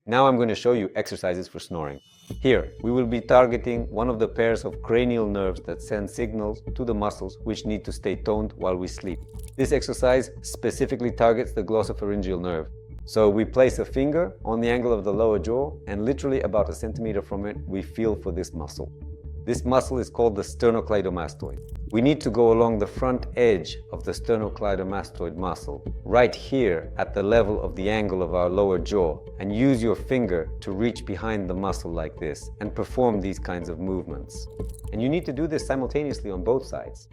Now I'm going to show you exercises for snoring. Here, we will be targeting one of the pairs of cranial nerves that send signals to the muscles which need to stay toned while we sleep. This exercise specifically targets the glossopharyngeal nerve. So we place a finger on the angle of the lower jaw and literally about a centimeter from it, we feel for this muscle. This muscle is called the sternocleidomastoid. We need to go along the front edge of the sternocleidomastoid muscle, right here at the level of the angle of our lower jaw, and use your finger to reach behind the muscle like this and perform these kinds of movements. And you need to do this simultaneously on both sides.